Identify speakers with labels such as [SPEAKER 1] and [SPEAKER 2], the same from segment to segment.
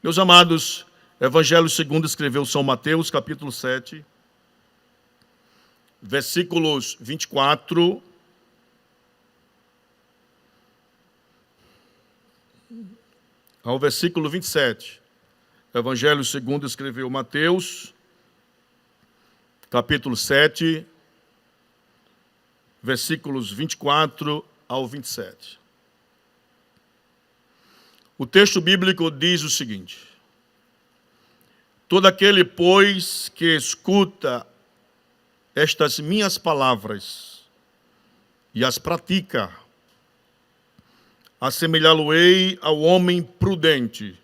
[SPEAKER 1] Meus amados, Evangelho segundo escreveu São Mateus, capítulo 7, versículos 24 ao versículo 27. Evangelho segundo escreveu Mateus, capítulo 7, versículos 24 ao 27. O texto bíblico diz o seguinte: todo aquele, pois, que escuta estas minhas palavras e as pratica, assemelhá-lo-ei ao homem prudente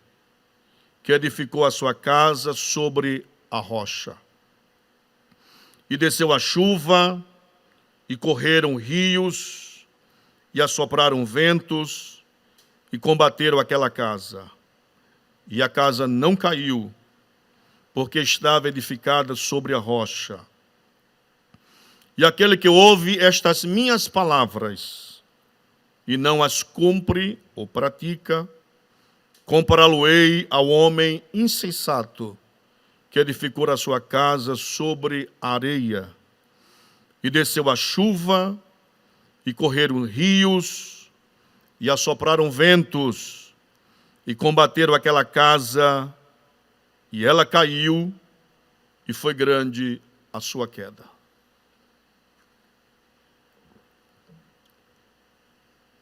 [SPEAKER 1] que edificou a sua casa sobre a rocha. E desceu a chuva, e correram rios, e assopraram ventos, e combateram aquela casa. E a casa não caiu, porque estava edificada sobre a rocha. E aquele que ouve estas minhas palavras e não as cumpre ou pratica, compará-lo-ei ao homem insensato que edificou a sua casa sobre a areia. E desceu a chuva, e correram rios, e assopraram ventos, e combateram aquela casa, e ela caiu, e foi grande a sua queda.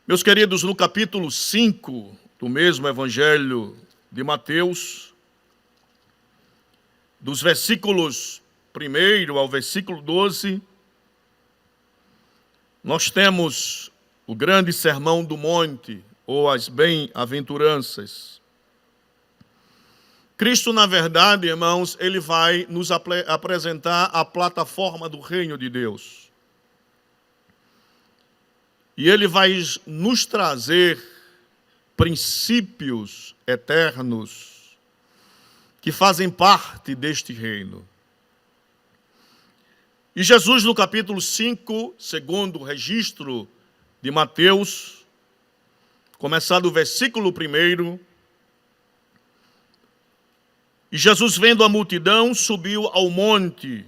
[SPEAKER 1] Meus queridos, no capítulo 5 do mesmo Evangelho de Mateus, dos versículos 1 ao versículo 12, nós temos o grande sermão do monte, ou as bem-aventuranças. Cristo, na verdade, irmãos, ele vai nos apresentar a plataforma do reino de Deus. E ele vai nos trazer princípios eternos que fazem parte deste reino. E Jesus, no capítulo 5, segundo o registro de Mateus, começar do versículo 1, e Jesus, vendo a multidão, subiu ao monte,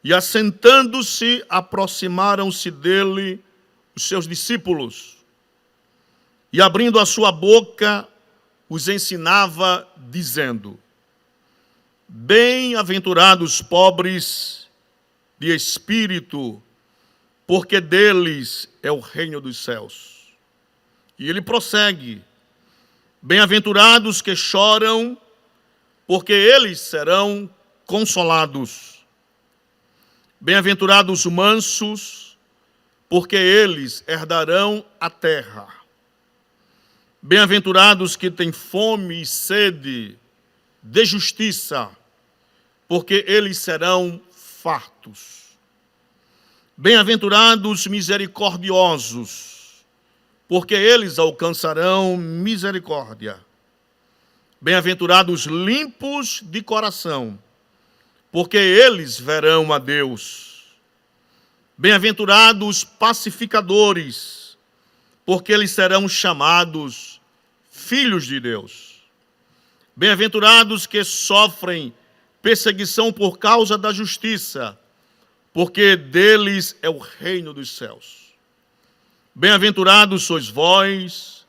[SPEAKER 1] e assentando-se, aproximaram-se dele os seus discípulos, e abrindo a sua boca, os ensinava, dizendo: bem-aventurados pobres de espírito, porque deles é o reino dos céus. E ele prossegue: bem-aventurados que choram, porque eles serão consolados. Bem-aventurados mansos, porque eles herdarão a terra. Bem-aventurados que têm fome e sede de justiça, porque eles serão fartos. Bem-aventurados misericordiosos, porque eles alcançarão misericórdia. Bem-aventurados limpos de coração, porque eles verão a Deus. Bem-aventurados pacificadores, porque eles serão chamados filhos de Deus. Bem-aventurados que sofrem perseguição por causa da justiça, porque deles é o reino dos céus. Bem-aventurados sois vós,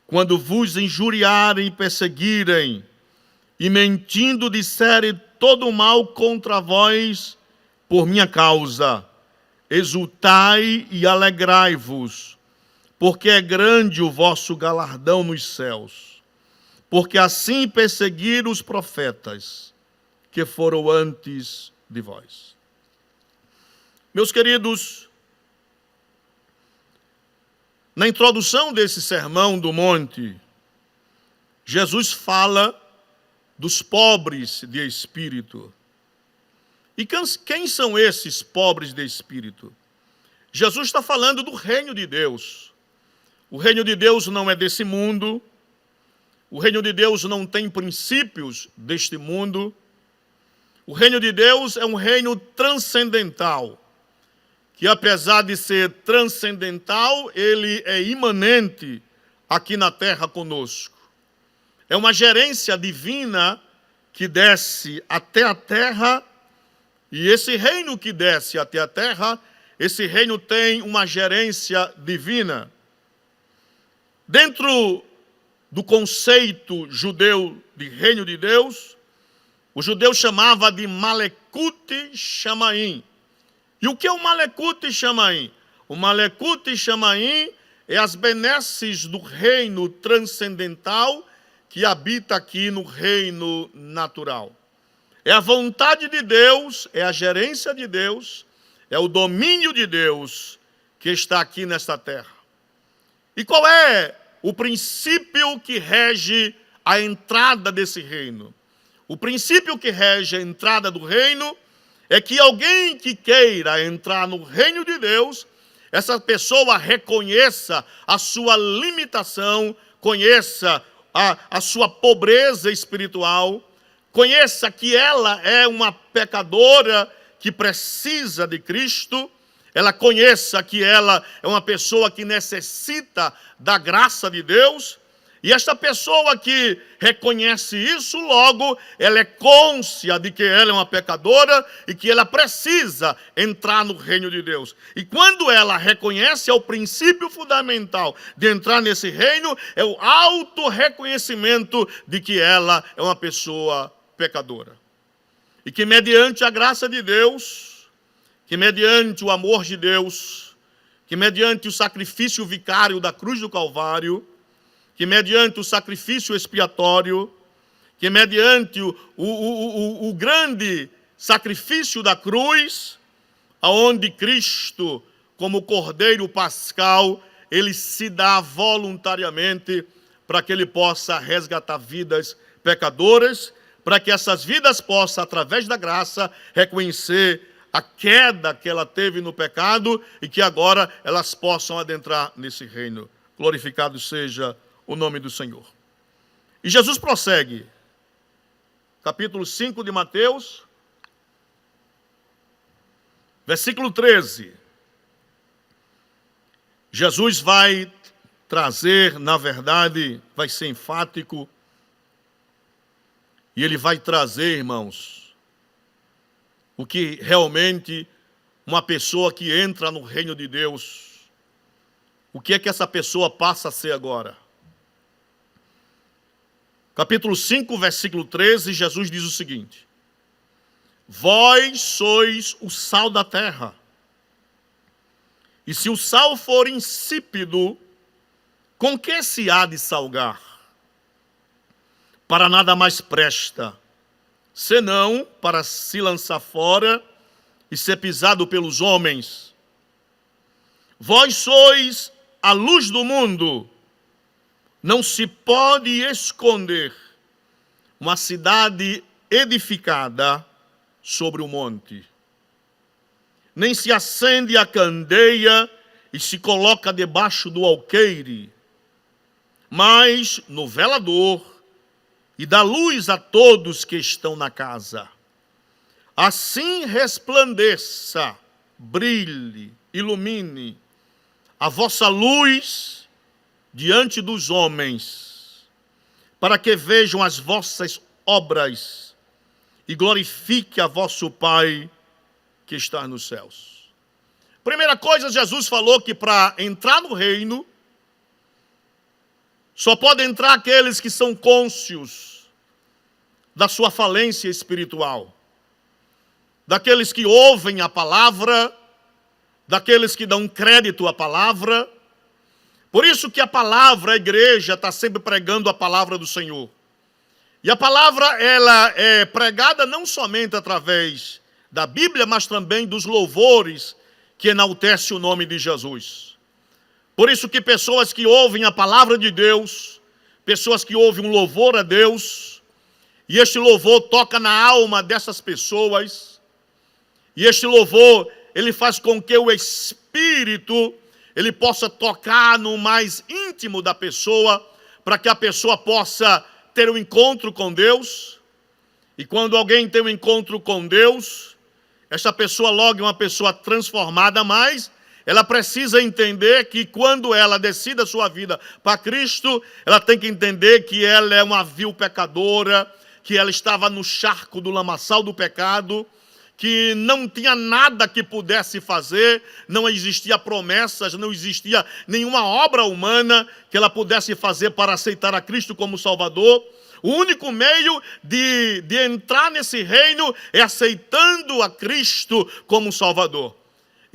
[SPEAKER 1] quando vos injuriarem e perseguirem, e mentindo disserem todo o mal contra vós por minha causa. Exultai e alegrai-vos, porque é grande o vosso galardão nos céus. Porque assim perseguiram os profetas que foram antes de vós. Meus queridos, na introdução desse sermão do monte, Jesus fala dos pobres de espírito. E quem são esses pobres de espírito? Jesus está falando do reino de Deus. O reino de Deus não é desse mundo. O reino de Deus não tem princípios deste mundo. O reino de Deus é um reino transcendental, que apesar de ser transcendental, ele é imanente aqui na terra conosco. É uma gerência divina que desce até a terra, e esse reino que desce até a terra, esse reino tem uma gerência divina. Dentro do conceito judeu de reino de Deus, o judeu chamava de Malekut Shamaim. E o que é o Malekut Shamaim? O Malekut Shamaim é as benesses do reino transcendental que habita aqui no reino natural. É a vontade de Deus, é a gerência de Deus, é o domínio de Deus que está aqui nesta terra. E qual é o princípio que rege a entrada desse reino? O princípio que rege a entrada do reino é que alguém que queira entrar no reino de Deus, essa pessoa reconheça a sua limitação, conheça a sua pobreza espiritual, conheça que ela é uma pecadora que precisa de Cristo, ela conheça que ela é uma pessoa que necessita da graça de Deus, e esta pessoa que reconhece isso, logo, ela é cônscia de que ela é uma pecadora e que ela precisa entrar no reino de Deus. E quando ela reconhece, é o princípio fundamental de entrar nesse reino, é o auto-reconhecimento de que ela é uma pessoa pecadora. E que mediante a graça de Deus, que mediante o amor de Deus, que mediante o sacrifício vicário da cruz do Calvário, que mediante o sacrifício expiatório, que mediante o grande sacrifício da cruz, aonde Cristo, como Cordeiro Pascal, ele se dá voluntariamente para que ele possa resgatar vidas pecadoras, para que essas vidas possam, através da graça, reconhecer a queda que ela teve no pecado e que agora elas possam adentrar nesse reino. Glorificado seja o nome do Senhor. E Jesus prossegue, capítulo 5 de Mateus, versículo 13. Jesus vai trazer, na verdade, vai ser enfático, e ele vai trazer, irmãos, o que realmente uma pessoa que entra no reino de Deus, o que é que essa pessoa passa a ser agora? Capítulo 5, versículo 13, Jesus diz o seguinte: vós sois o sal da terra, e se o sal for insípido, com que se há de salgar? Para nada mais presta, senão para se lançar fora e ser pisado pelos homens. Vós sois a luz do mundo. Não se pode esconder uma cidade edificada sobre o monte. Nem se acende a candeia e se coloca debaixo do alqueire, mas no velador, e dá luz a todos que estão na casa. Assim resplandeça, brilhe, ilumine a vossa luz diante dos homens, para que vejam as vossas obras e glorifique a vosso Pai que está nos céus. Primeira coisa, Jesus falou que para entrar no reino, só podem entrar aqueles que são cônscios da sua falência espiritual, daqueles que ouvem a palavra, daqueles que dão crédito à palavra. Por isso que a palavra, a igreja está sempre pregando a palavra do Senhor. E a palavra, ela é pregada não somente através da Bíblia, mas também dos louvores que enaltecem o nome de Jesus. Por isso que pessoas que ouvem a palavra de Deus, pessoas que ouvem um louvor a Deus, e este louvor toca na alma dessas pessoas, e este louvor, ele faz com que o Espírito ele possa tocar no mais íntimo da pessoa, para que a pessoa possa ter um encontro com Deus. E quando alguém tem um encontro com Deus, essa pessoa logo é uma pessoa transformada, mas ela precisa entender que quando ela decide a sua vida para Cristo, ela tem que entender que ela é uma vil pecadora, que ela estava no charco do lamaçal do pecado, que não tinha nada que pudesse fazer, não existia promessas, não existia nenhuma obra humana que ela pudesse fazer para aceitar a Cristo como Salvador. O único meio de entrar nesse reino é aceitando a Cristo como Salvador.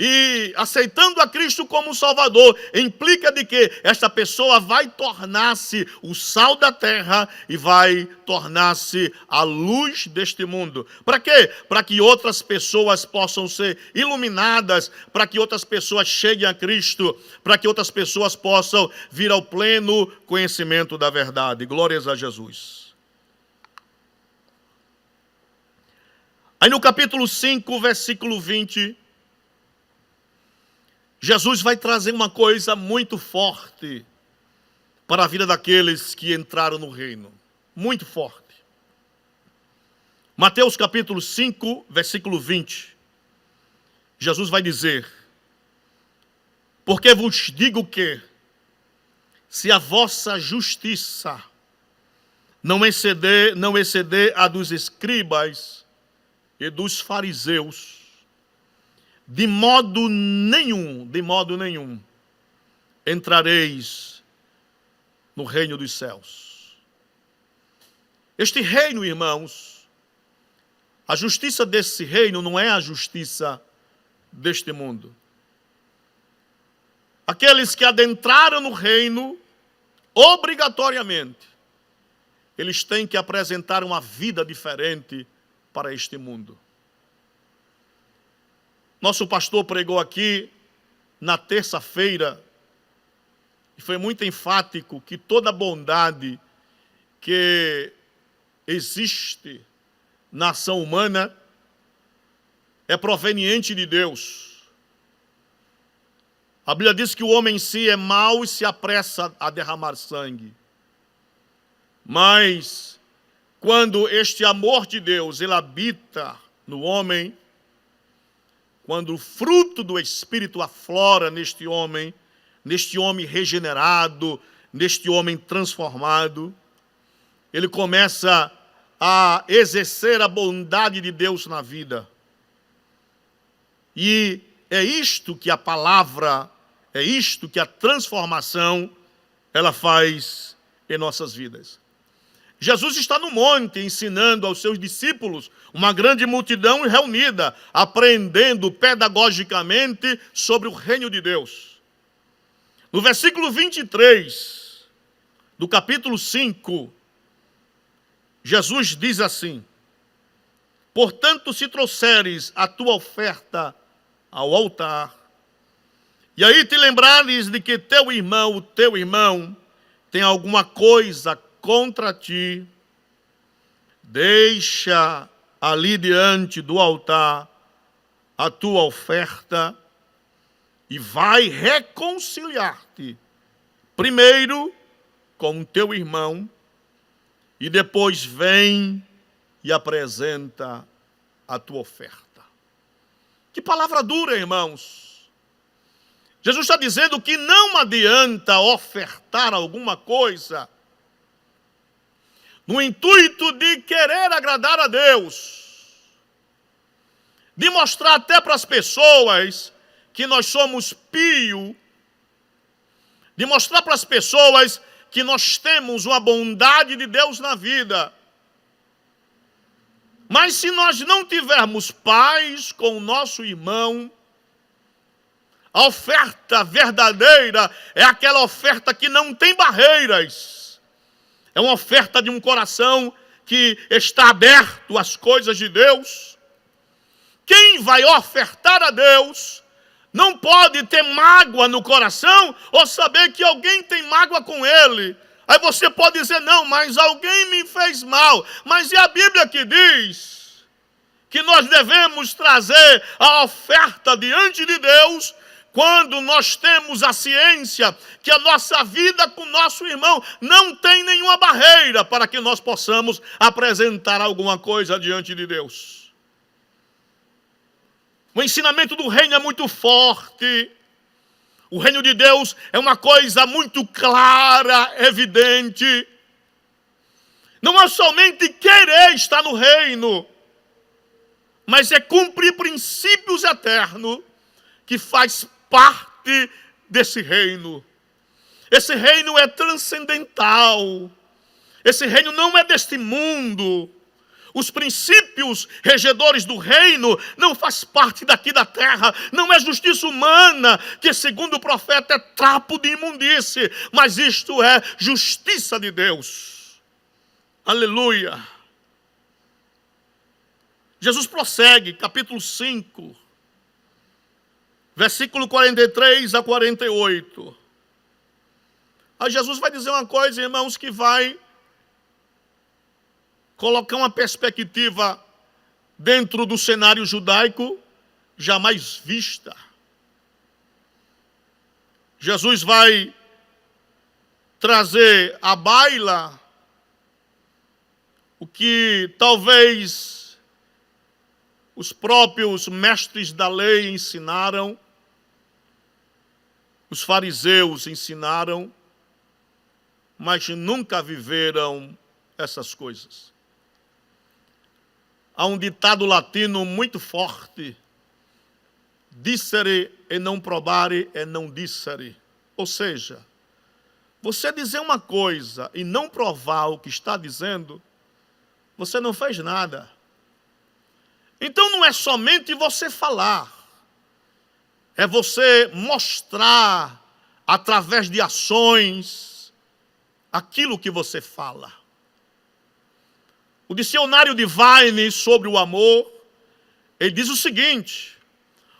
[SPEAKER 1] E aceitando a Cristo como Salvador implica de que esta pessoa vai tornar-se o sal da terra e vai tornar-se a luz deste mundo. Para quê? Para que outras pessoas possam ser iluminadas, para que outras pessoas cheguem a Cristo, para que outras pessoas possam vir ao pleno conhecimento da verdade. Glórias a Jesus. Aí no capítulo 5, versículo 20... Jesus vai trazer uma coisa muito forte para a vida daqueles que entraram no reino. Muito forte. Mateus capítulo 5, versículo 20. Jesus vai dizer: porque vos digo que, se a vossa justiça não exceder a dos escribas e dos fariseus, de modo nenhum, entrareis no reino dos céus. Este reino, irmãos, a justiça desse reino não é a justiça deste mundo. Aqueles que adentraram no reino, obrigatoriamente, eles têm que apresentar uma vida diferente para este mundo. Nosso pastor pregou aqui na terça-feira e foi muito enfático que toda bondade que existe na ação humana é proveniente de Deus. A Bíblia diz que o homem em si é mau e se apressa a derramar sangue. Mas quando este amor de Deus ele habita no homem, quando o fruto do Espírito aflora neste homem regenerado, neste homem transformado, ele começa a exercer a bondade de Deus na vida. E é isto que a palavra, é isto que a transformação, ela faz em nossas vidas. Jesus está no monte ensinando aos seus discípulos, uma grande multidão reunida, aprendendo pedagogicamente sobre o reino de Deus. No versículo 23 do capítulo 5, Jesus diz assim: portanto, se trouxeres a tua oferta ao altar, e aí te lembrares de que o teu irmão tem alguma coisa contra ti, deixa ali diante do altar a tua oferta e vai reconciliar-te primeiro com o teu irmão e depois vem e apresenta a tua oferta. Que palavra dura, irmãos. Jesus está dizendo que não adianta ofertar alguma coisa no intuito de querer agradar a Deus, de mostrar até para as pessoas que nós somos pios, de mostrar para as pessoas que nós temos uma bondade de Deus na vida. Mas se nós não tivermos paz com o nosso irmão, a oferta verdadeira é aquela oferta que não tem barreiras. É uma oferta de um coração que está aberto às coisas de Deus. Quem vai ofertar a Deus não pode ter mágoa no coração ou saber que alguém tem mágoa com ele. Aí você pode dizer, não, mas alguém me fez mal. Mas é a Bíblia que diz que nós devemos trazer a oferta diante de Deus quando nós temos a ciência que a nossa vida com o nosso irmão não tem nenhuma barreira para que nós possamos apresentar alguma coisa diante de Deus. O ensinamento do reino é muito forte. O reino de Deus é uma coisa muito clara, evidente. Não é somente querer estar no reino, mas é cumprir princípios eternos que faz parte desse reino. Esse reino é transcendental. Esse reino não é deste mundo. Os princípios regedores do reino não faz parte daqui da terra. Não é justiça humana, que segundo o profeta é trapo de imundície. Mas isto é justiça de Deus. Aleluia. Jesus prossegue, capítulo 5, versículo 43 a 48. Aí Jesus vai dizer uma coisa, irmãos, que vai colocar uma perspectiva dentro do cenário judaico jamais vista. Jesus vai trazer à baila o que talvez os próprios mestres da lei ensinaram, os fariseus ensinaram, mas nunca viveram essas coisas. Há um ditado latino muito forte: dissere e não probare e não dissere. Ou seja, você dizer uma coisa e não provar o que está dizendo, você não fez nada. Então não é somente você falar, é você mostrar através de ações aquilo que você fala. O dicionário de Vine sobre o amor, ele diz o seguinte: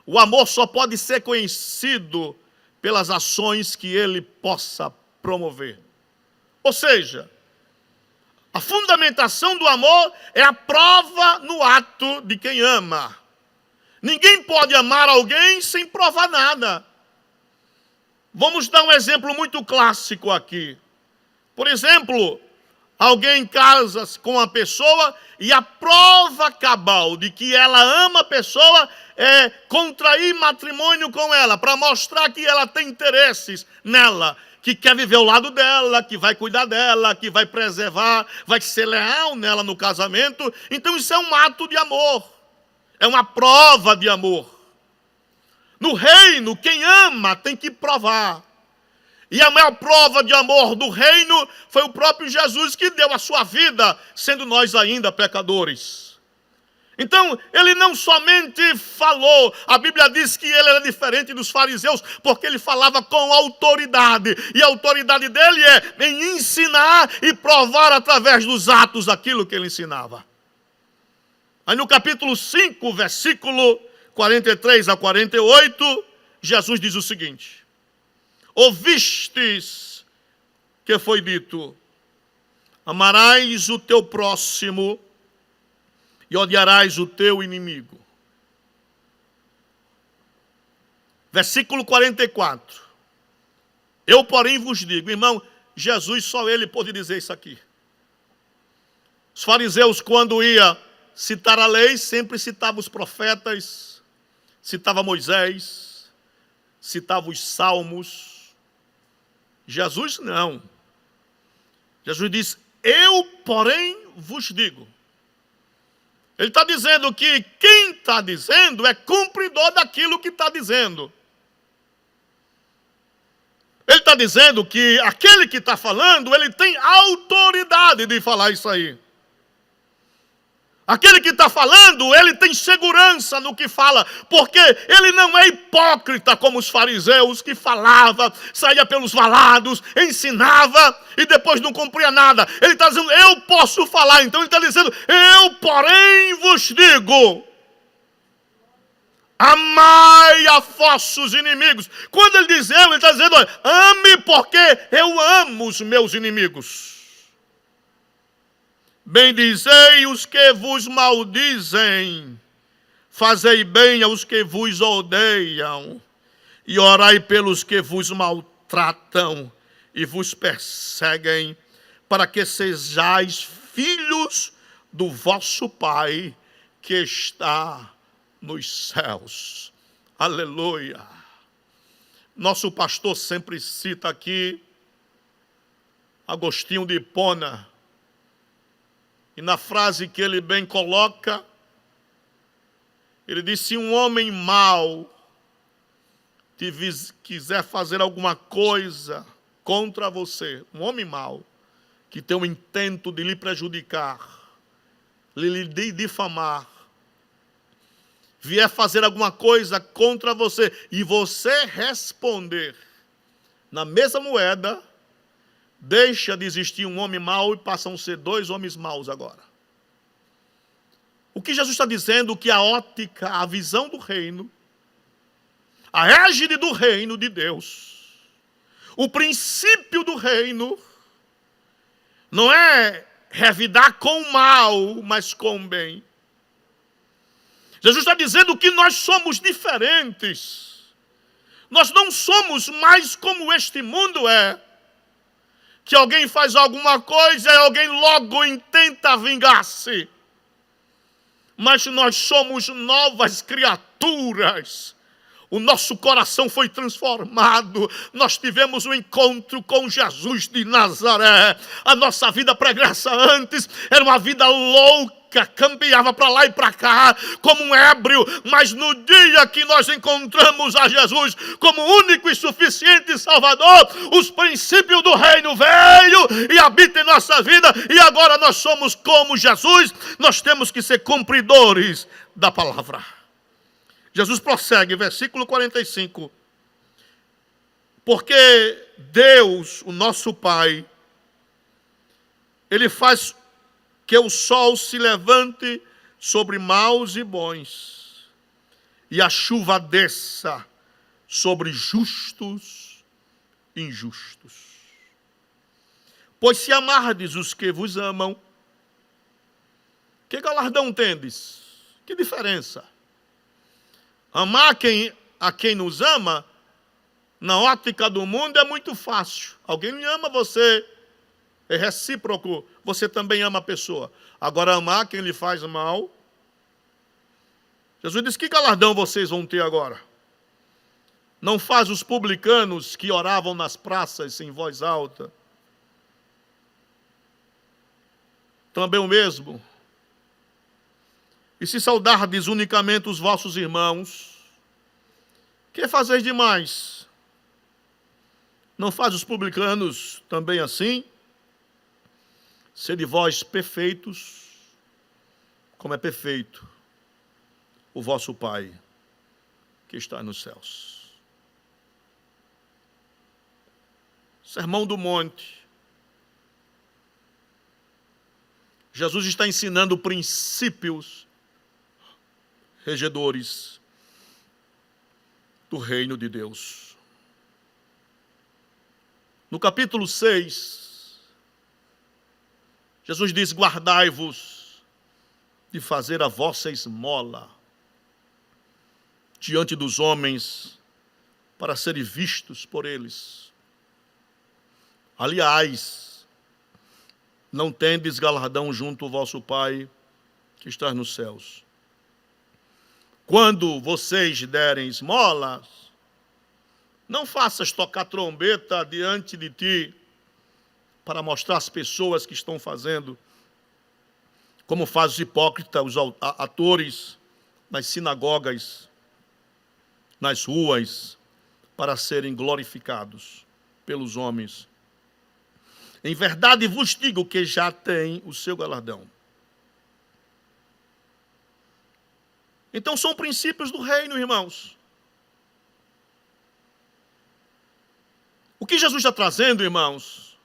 [SPEAKER 1] o amor só pode ser conhecido pelas ações que ele possa promover. Ou seja, a fundamentação do amor é a prova no ato de quem ama. Ninguém pode amar alguém sem provar nada. Vamos dar um exemplo muito clássico aqui. Por exemplo, alguém casa com a pessoa e a prova cabal de que ela ama a pessoa é contrair matrimônio com ela, para mostrar que ela tem interesses nela, que quer viver ao lado dela, que vai cuidar dela, que vai preservar, vai ser leal nela no casamento. Então isso é um ato de amor, é uma prova de amor. No reino, quem ama tem que provar. E a maior prova de amor do reino foi o próprio Jesus, que deu a sua vida, sendo nós ainda pecadores. Então, ele não somente falou, a Bíblia diz que ele era diferente dos fariseus, porque ele falava com autoridade. E a autoridade dele é em ensinar e provar através dos atos aquilo que ele ensinava. Aí no capítulo 5, versículo 43 a 48, Jesus diz o seguinte: ouvistes que foi dito, amarás o teu próximo e odiarás o teu inimigo. Versículo 44. Eu, porém, vos digo, irmão, Jesus, só ele pôde dizer isso aqui. Os fariseus, quando ia citar a lei, sempre citavam os profetas, citava Moisés, citava os salmos. Jesus não. Jesus diz, eu, porém, vos digo. Ele está dizendo que quem está dizendo é cumpridor daquilo que está dizendo. Ele está dizendo que aquele que está falando, ele tem autoridade de falar isso aí. Aquele que está falando, ele tem segurança no que fala, porque ele não é hipócrita como os fariseus, que falava, saía pelos valados, ensinava e depois não cumpria nada. Ele está dizendo, eu posso falar. Então ele está dizendo, eu porém vos digo, amai a vossos inimigos. Quando ele diz eu, ele está dizendo, olha, ame porque eu amo os meus inimigos. Bendizei os que vos maldizem, fazei bem aos que vos odeiam, e orai pelos que vos maltratam e vos perseguem, para que sejais filhos do vosso Pai que está nos céus. Aleluia. Nosso pastor sempre cita aqui Agostinho de Hipona. E na frase que ele bem coloca, ele diz: se um homem mau quiser fazer alguma coisa contra você, um homem mau, que tem o intento de lhe prejudicar, lhe difamar, vier fazer alguma coisa contra você e você responder na mesma moeda, deixa de existir um homem mau e passam a ser dois homens maus agora. O que Jesus está dizendo? Que a ótica, a visão do reino, a égide do reino de Deus, o princípio do reino, não é revidar com o mal, mas com o bem. Jesus está dizendo que nós somos diferentes. Nós não somos mais como este mundo é. Que alguém faz alguma coisa e alguém logo intenta vingar-se. Mas nós somos novas criaturas. O nosso coração foi transformado. Nós tivemos um encontro com Jesus de Nazaré. A nossa vida pregressa antes era uma vida louca, cambiava para lá e para cá como um ébrio, mas no dia que nós encontramos a Jesus como único e suficiente Salvador, os princípios do reino veio e habita em nossa vida, e agora nós somos como Jesus. Nós temos que ser cumpridores da palavra. Jesus prossegue, versículo 45. Porque Deus, o nosso Pai, Ele faz que o sol se levante sobre maus e bons, e a chuva desça sobre justos e injustos. Pois se amardes os que vos amam, que galardão tendes? Que diferença? Amar a quem nos ama, na ótica do mundo, é muito fácil. Alguém ama você, é recíproco, você também ama a pessoa. Agora, amar quem lhe faz mal, Jesus disse: que galardão vocês vão ter agora? Não faz os publicanos que oravam nas praças em voz alta também o mesmo? E se saudardes unicamente os vossos irmãos, que fazeis demais? Não faz os publicanos também assim? Sede vós perfeitos, como é perfeito o vosso Pai que está nos céus. Sermão do Monte. Jesus está ensinando princípios regedores do reino de Deus. No capítulo 6, Jesus diz: guardai-vos de fazer a vossa esmola diante dos homens, para serem vistos por eles. Aliás, não tendes galardão junto ao vosso Pai que está nos céus. Quando vocês derem esmolas, não faças tocar trombeta diante de ti, para mostrar às pessoas que estão fazendo, como fazem os hipócritas, os atores nas sinagogas, nas ruas, para serem glorificados pelos homens. Em verdade vos digo que já tem o seu galardão. Então são princípios do reino, irmãos. O que Jesus está trazendo, irmãos,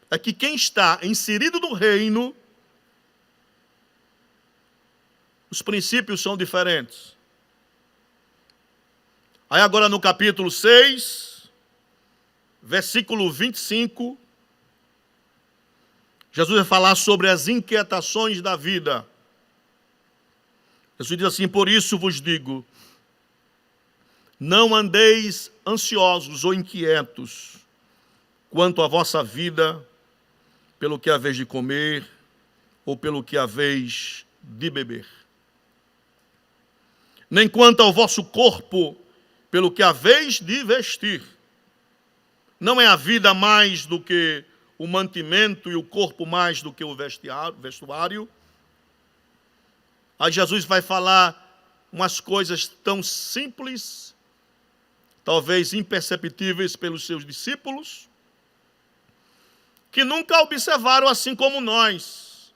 [SPEAKER 1] é que quem está inserido no reino, os princípios são diferentes. Aí agora no capítulo 6, versículo 25, Jesus vai falar sobre as inquietações da vida. Jesus diz assim: por isso vos digo, não andeis ansiosos ou inquietos quanto à vossa vida, pelo que haveis de comer ou pelo que haveis de beber. Nem quanto ao vosso corpo, pelo que haveis de vestir. Não é a vida mais do que o mantimento e o corpo mais do que o vestuário. Aí Jesus vai falar umas coisas tão simples, talvez imperceptíveis pelos seus discípulos, que nunca observaram assim como nós.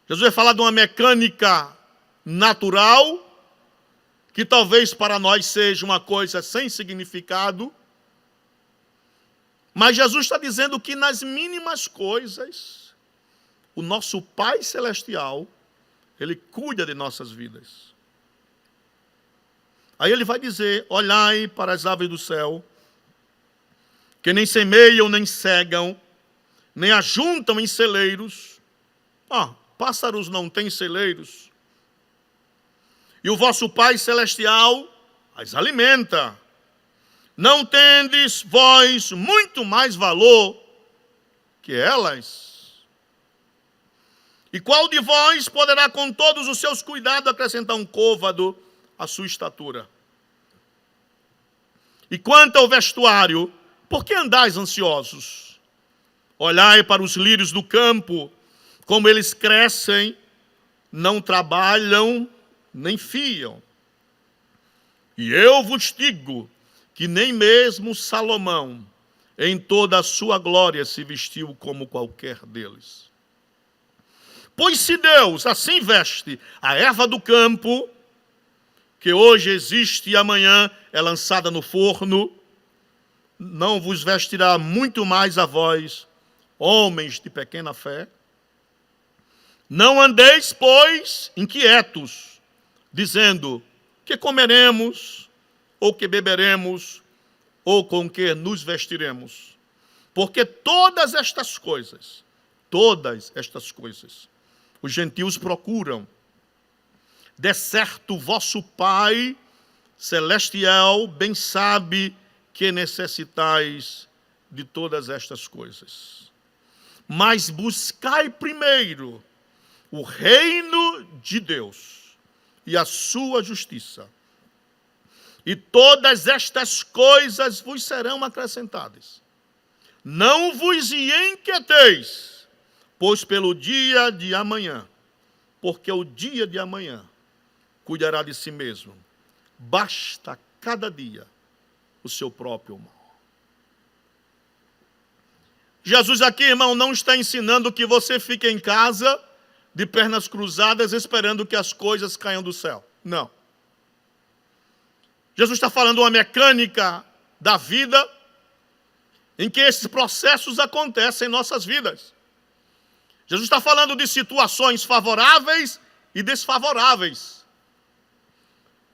[SPEAKER 1] Jesus vai falar de uma mecânica natural, que talvez para nós seja uma coisa sem significado, mas Jesus está dizendo que nas mínimas coisas, o nosso Pai Celestial, Ele cuida de nossas vidas. Aí Ele vai dizer: olhai para as aves do céu, que nem semeiam, nem cegam, nem ajuntam em celeiros. Pássaros não têm celeiros. E o vosso Pai Celestial as alimenta. Não tendes vós muito mais valor que elas? E qual de vós poderá com todos os seus cuidados acrescentar um côvado à sua estatura? E quanto ao vestuário, por que andais ansiosos? Olhai para os lírios do campo, como eles crescem, não trabalham, nem fiam. E eu vos digo que nem mesmo Salomão, em toda a sua glória, se vestiu como qualquer deles. Pois se Deus assim veste a erva do campo, que hoje existe e amanhã é lançada no forno, não vos vestirá muito mais a vós, homens de pequena fé? Não andeis, pois, inquietos, dizendo: que comeremos, ou que beberemos, ou com que nos vestiremos? Porque todas estas coisas, os gentios procuram. De certo, vosso Pai Celestial bem sabe que necessitais de todas estas coisas. Mas buscai primeiro o reino de Deus e a sua justiça, e todas estas coisas vos serão acrescentadas. Não vos inquieteis, pois pelo dia de amanhã, porque o dia de amanhã cuidará de si mesmo. Basta cada dia o seu próprio mal. Jesus aqui, irmão, não está ensinando que você fique em casa de pernas cruzadas esperando que as coisas caiam do céu. Não. Jesus está falando uma mecânica da vida em que esses processos acontecem em nossas vidas. Jesus está falando de situações favoráveis e desfavoráveis.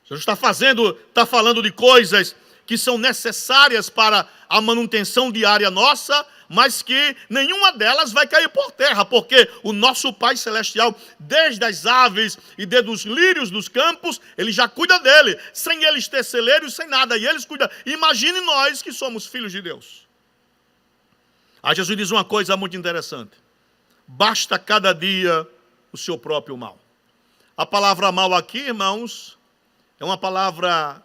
[SPEAKER 1] Jesus está falando de coisas que são necessárias para a manutenção diária nossa, mas que nenhuma delas vai cair por terra, porque o nosso Pai Celestial, desde as aves e desde os lírios dos campos, Ele já cuida dele, sem eles ter celeiros, sem nada, e eles cuidam. Imagine nós que somos filhos de Deus. Aí Jesus diz uma coisa muito interessante: basta cada dia o seu próprio mal. A palavra mal aqui, irmãos, é uma palavra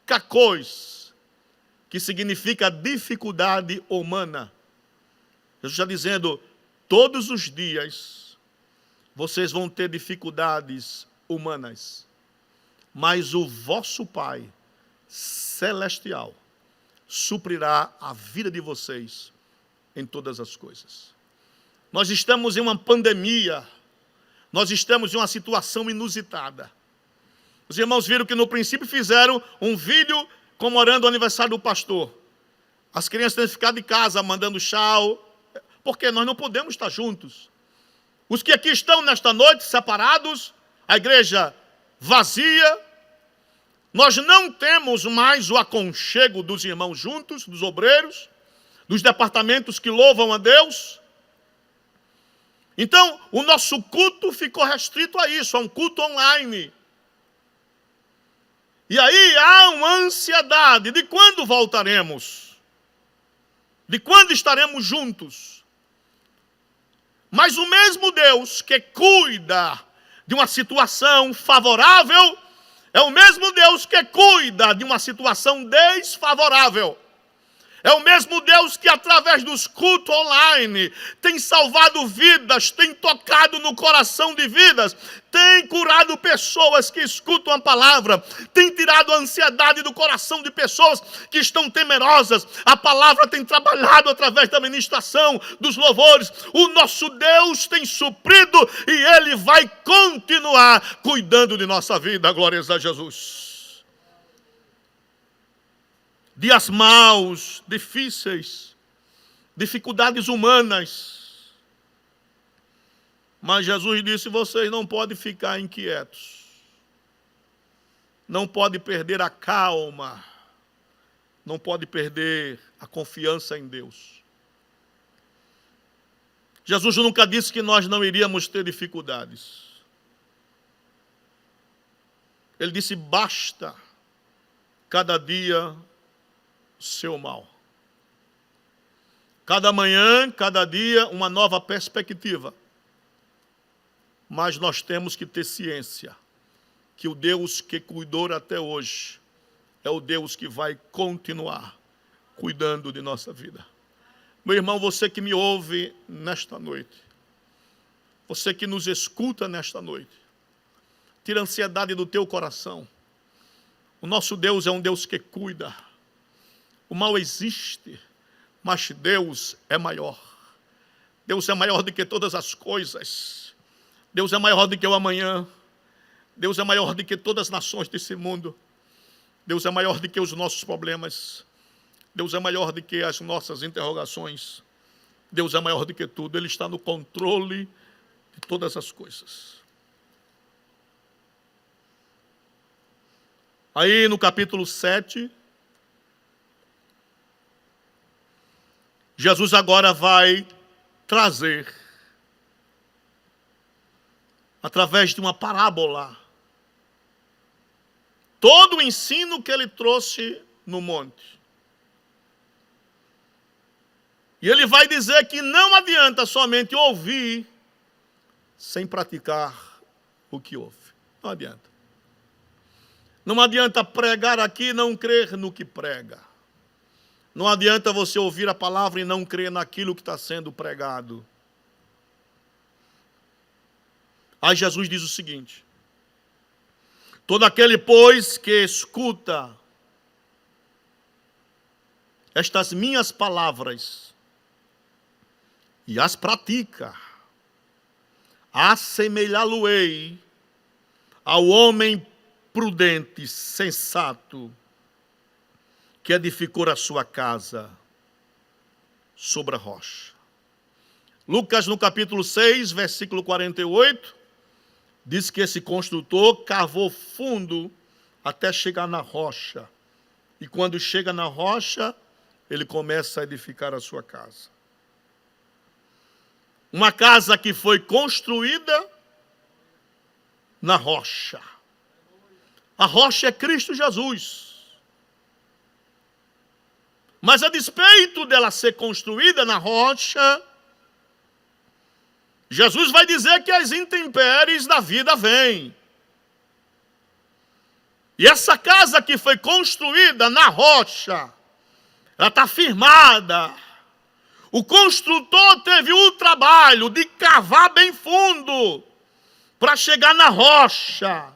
[SPEAKER 1] kakos, que significa dificuldade humana. Jesus está dizendo: todos os dias vocês vão ter dificuldades humanas, mas o vosso Pai Celestial suprirá a vida de vocês em todas as coisas. Nós estamos em uma pandemia, nós estamos em uma situação inusitada. Os irmãos viram que no princípio fizeram um vídeo comemorando o aniversário do pastor. As crianças têm ficado em casa mandando tchau, porque nós não podemos estar juntos. Os que aqui estão nesta noite separados, a igreja vazia, nós não temos mais o aconchego dos irmãos juntos, dos obreiros, dos departamentos que louvam a Deus. Então, o nosso culto ficou restrito a isso, a um culto online. E aí há uma ansiedade de quando voltaremos, de quando estaremos juntos. Mas o mesmo Deus que cuida de uma situação favorável, É o mesmo Deus que cuida de uma situação desfavorável. É o mesmo Deus que, através dos cultos online, tem salvado vidas, tem tocado no coração de vidas, tem curado pessoas que escutam a palavra, tem tirado a ansiedade do coração de pessoas que estão temerosas. A palavra tem trabalhado através da ministração, dos louvores. O nosso Deus tem suprido e Ele vai continuar cuidando de nossa vida. Glórias a Jesus. Dias maus, difíceis, dificuldades humanas. Mas Jesus disse: vocês não podem ficar inquietos. Não podem perder a calma. Não podem perder a confiança em Deus. Jesus nunca disse que nós não iríamos ter dificuldades. Ele disse: basta cada dia seu mal. Cada manhã, cada dia, uma nova perspectiva. Mas nós temos que ter ciência que o Deus que cuidou até hoje é o Deus que vai continuar cuidando de nossa vida. Meu irmão, você que me ouve nesta noite, você que nos escuta nesta noite, tira a ansiedade do teu coração. O nosso Deus é um Deus que cuida. O mal existe, mas Deus é maior. Deus é maior do que todas as coisas. Deus é maior do que o amanhã. Deus é maior do que todas as nações desse mundo. Deus é maior do que os nossos problemas. Deus é maior do que as nossas interrogações. Deus é maior do que tudo. Ele está no controle de todas as coisas. Aí no capítulo 7, Jesus agora vai trazer, através de uma parábola, todo o ensino que ele trouxe no monte. E ele vai dizer que não adianta somente ouvir sem praticar o que ouve. Não adianta. Não adianta pregar aqui e não crer no que prega. Não adianta você ouvir a palavra e não crer naquilo que está sendo pregado. Aí Jesus diz o seguinte: todo aquele, pois, que escuta estas minhas palavras e as pratica, assemelhá-lo-ei ao homem prudente, sensato, que edificou a sua casa sobre a rocha. Lucas, no capítulo 6, versículo 48, diz que esse construtor cavou fundo até chegar na rocha. E quando chega na rocha, ele começa a edificar a sua casa. Uma casa que foi construída na rocha. A rocha é Cristo Jesus. Mas a despeito dela ser construída na rocha, Jesus vai dizer que as intempéries da vida vêm. E essa casa que foi construída na rocha, ela está firmada. O construtor teve o trabalho de cavar bem fundo para chegar na rocha.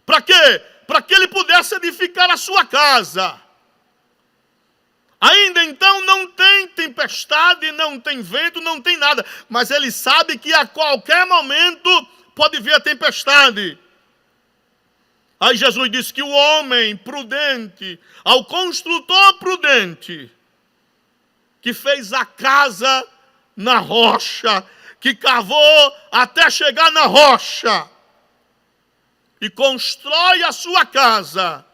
[SPEAKER 1] Para quê? Para que ele pudesse edificar a sua casa. Ainda então não tem tempestade, não tem vento, não tem nada. Mas ele sabe que a qualquer momento pode vir a tempestade. Aí Jesus disse que o homem prudente, ao construtor prudente, que fez a casa na rocha, que cavou até chegar na rocha, e constrói a sua casa.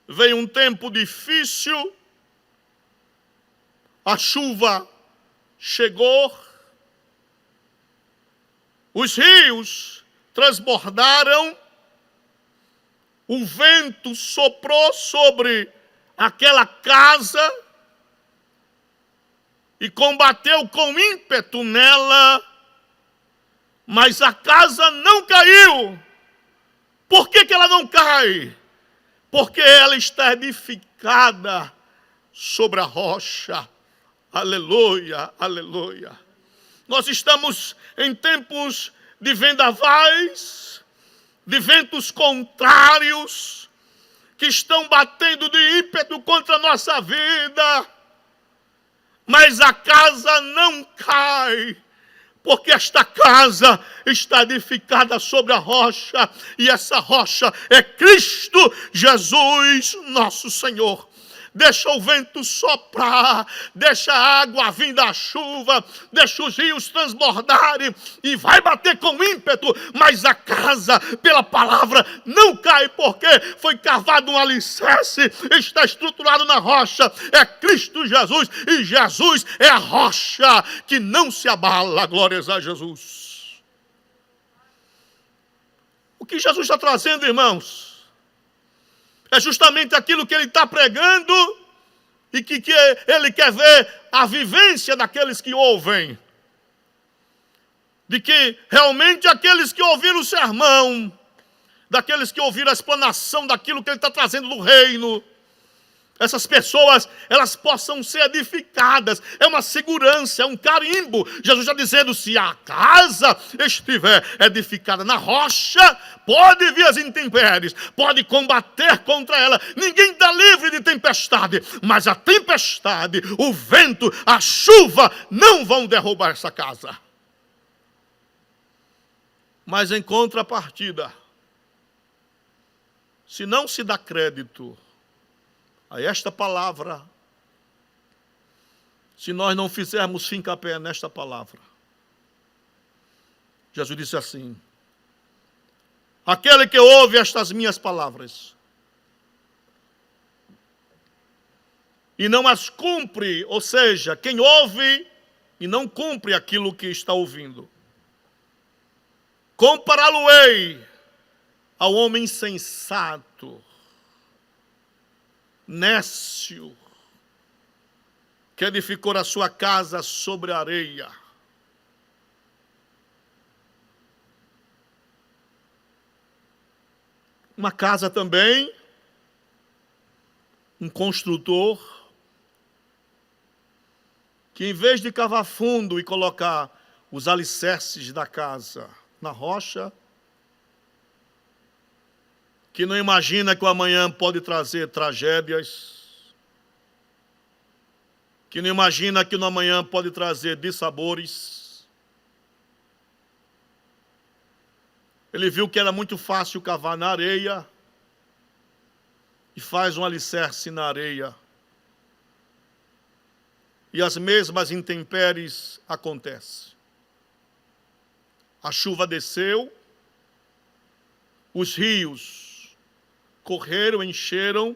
[SPEAKER 1] Veio um tempo difícil, a chuva chegou, os rios transbordaram, o vento soprou sobre aquela casa e combateu com ímpeto nela, Mas a casa não caiu. Por que ela não cai? Porque ela está edificada sobre a rocha. Aleluia, aleluia. Nós estamos em tempos de vendavais, de ventos contrários, que estão batendo de ímpeto contra a nossa vida. Mas a casa não cai, porque esta casa está edificada sobre a rocha, e essa rocha é Cristo Jesus, nosso Senhor. Deixa o vento soprar, deixa a água vir da chuva, deixa os rios transbordarem e vai bater com ímpeto, mas a casa, pela palavra, não cai, porque foi cavado um alicerce, está estruturado na rocha, é Cristo Jesus, e Jesus é a rocha que não se abala. Glórias a Jesus. O que Jesus está trazendo, irmãos, é justamente aquilo que ele está pregando e que ele quer ver a vivência daqueles que ouvem. De que realmente aqueles que ouviram o sermão, daqueles que ouviram a explanação daquilo que ele está trazendo do reino, essas pessoas, elas possam ser edificadas. É uma segurança, é um carimbo. Jesus está dizendo, se a casa estiver edificada na rocha, pode vir as intempéries, pode combater contra ela. Ninguém está livre de tempestade, mas a tempestade, o vento, a chuva não vão derrubar essa casa. Mas em contrapartida, se não se dá crédito a esta palavra, se nós não fizermos fincapé nesta palavra, Jesus disse assim, aquele que ouve estas minhas palavras e não as cumpre, ou seja, quem ouve e não cumpre aquilo que está ouvindo, compará-lo-ei ao homem insensato, nécio, que edificou a sua casa sobre a areia. Uma casa também, um construtor, que em vez de cavar fundo e colocar os alicerces da casa na rocha, que não imagina que o amanhã pode trazer tragédias, que não imagina que no amanhã pode trazer dissabores. Ele viu que era muito fácil cavar na areia e faz um alicerce na areia. E as mesmas intempéries acontecem. A chuva desceu, os rios correram, encheram,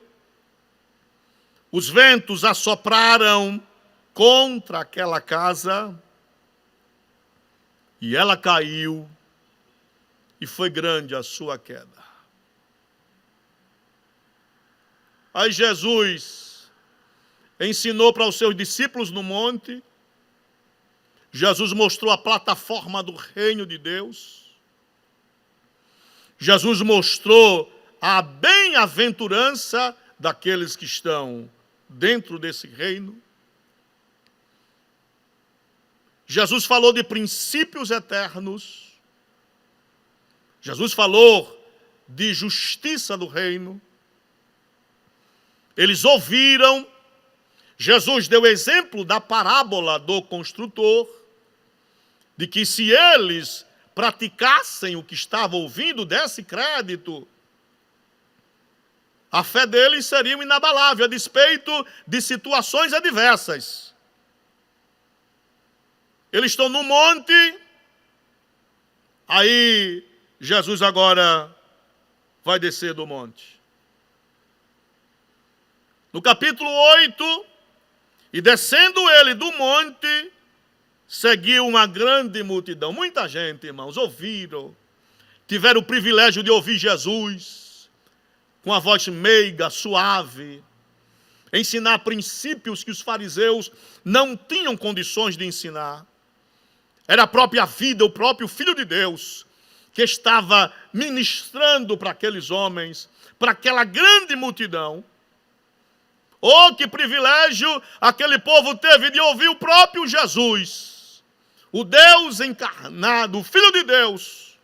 [SPEAKER 1] os ventos assopraram contra aquela casa, e ela caiu, e foi grande a sua queda. Aí Jesus ensinou para os seus discípulos no monte, Jesus mostrou a plataforma do reino de Deus, Jesus mostrou a bem-aventurança daqueles que estão dentro desse reino. Jesus falou de princípios eternos. Jesus falou de justiça do reino. Eles ouviram. Jesus deu exemplo da parábola do construtor, de que se eles praticassem o que estavam ouvindo, desse crédito, a fé deles seria inabalável, a despeito de situações adversas. Eles estão no monte, aí Jesus agora vai descer do monte. No capítulo 8, e descendo ele do monte, seguiu uma grande multidão. Muita gente, irmãos, ouviram, tiveram o privilégio de ouvir Jesus, com a voz meiga, suave, ensinar princípios que os fariseus não tinham condições de ensinar. Era a própria vida, o próprio Filho de Deus, que estava ministrando para aqueles homens, para aquela grande multidão. Oh, que privilégio aquele povo teve de ouvir o próprio Jesus, o Deus encarnado, o Filho de Deus,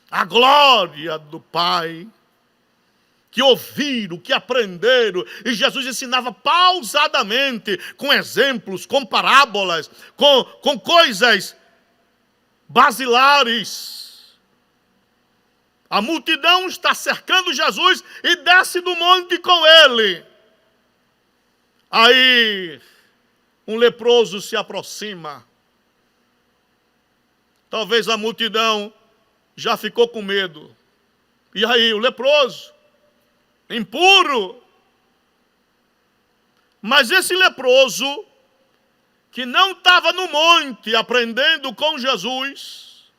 [SPEAKER 1] a glória do Pai, que ouviram, que aprenderam, e Jesus ensinava pausadamente, com exemplos, com parábolas, com coisas basilares. A multidão está cercando Jesus e desce do monte com ele. Aí, um leproso se aproxima. Talvez a multidão já ficou com medo. E aí, o leproso, impuro. Mas esse leproso, que não estava no monte aprendendo com Jesus,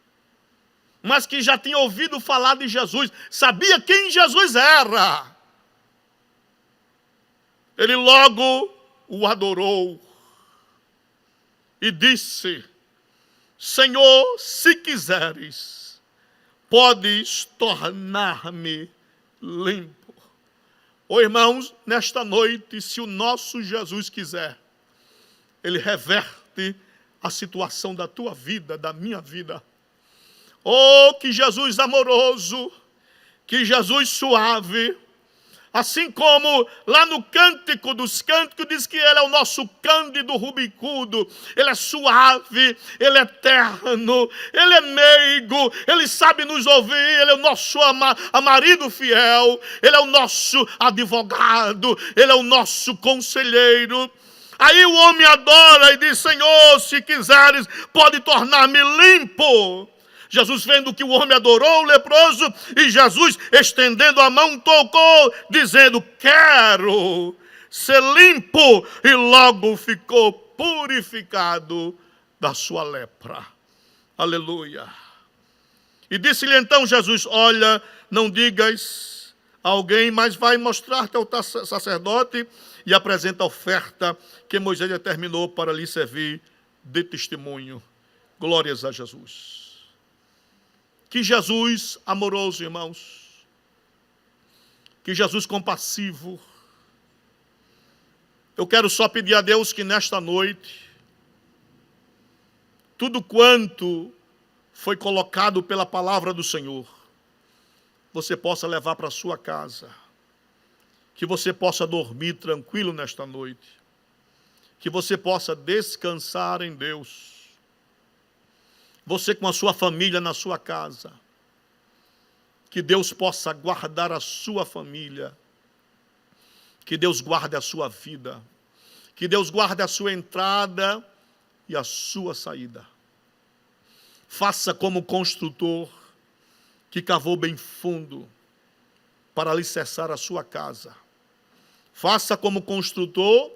[SPEAKER 1] mas que já tinha ouvido falar de Jesus, sabia quem Jesus era, ele logo o adorou e disse: Senhor, se quiseres, podes tornar-me limpo. Oh, irmãos, nesta noite, se o nosso Jesus quiser, ele reverte a situação da tua vida, da minha vida. Oh, que Jesus amoroso, que Jesus suave. Assim como lá no Cântico dos Cânticos diz que ele é o nosso Cândido Rubicudo, ele é suave, ele é terno, ele é meigo, ele sabe nos ouvir, ele é o nosso marido fiel, ele é o nosso advogado, ele é o nosso conselheiro. Aí o homem adora e diz: Senhor, se quiseres, pode tornar-me limpo. Jesus, vendo que o homem adorou o leproso, e Jesus, estendendo a mão, tocou, dizendo: quero ser limpo, e logo ficou purificado da sua lepra. Aleluia. E disse-lhe então Jesus: olha, não digas a alguém, mas vai mostrar-te ao sacerdote, e apresenta a oferta que Moisés determinou para lhe servir de testemunho. Glórias a Jesus. Que Jesus amoroso, irmãos, que Jesus compassivo. Eu quero só pedir a Deus que nesta noite, tudo quanto foi colocado pela palavra do Senhor, você possa levar para a sua casa, que você possa dormir tranquilo nesta noite, que você possa descansar em Deus. Você com a sua família na sua casa, que Deus possa guardar a sua família, que Deus guarde a sua vida, que Deus guarde a sua entrada e a sua saída. Faça como o construtor que cavou bem fundo para alicerçar a sua casa. Faça como o construtor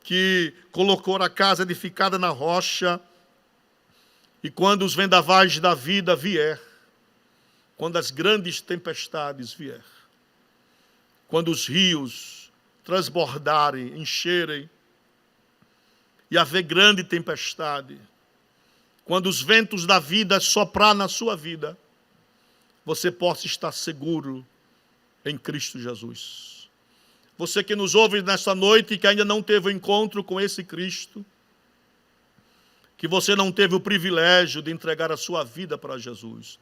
[SPEAKER 1] que colocou a casa edificada na rocha. E quando os vendavais da vida vier, quando as grandes tempestades vier, quando os rios transbordarem, encherem, e haver grande tempestade, quando os ventos da vida soprar na sua vida, você possa estar seguro em Cristo Jesus. Você que nos ouve nesta noite e que ainda não teve o encontro com esse Cristo, que você não teve o privilégio de entregar a sua vida para Jesus.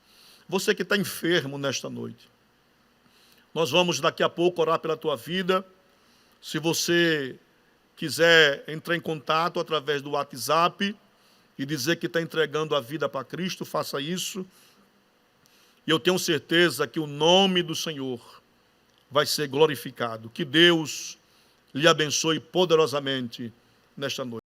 [SPEAKER 1] Você que está enfermo nesta noite. Nós vamos daqui a pouco orar pela tua vida. Se você quiser entrar em contato através do WhatsApp e dizer que está entregando a vida para Cristo, faça isso. E eu tenho certeza que o nome do Senhor vai ser glorificado. Que Deus lhe abençoe poderosamente nesta noite.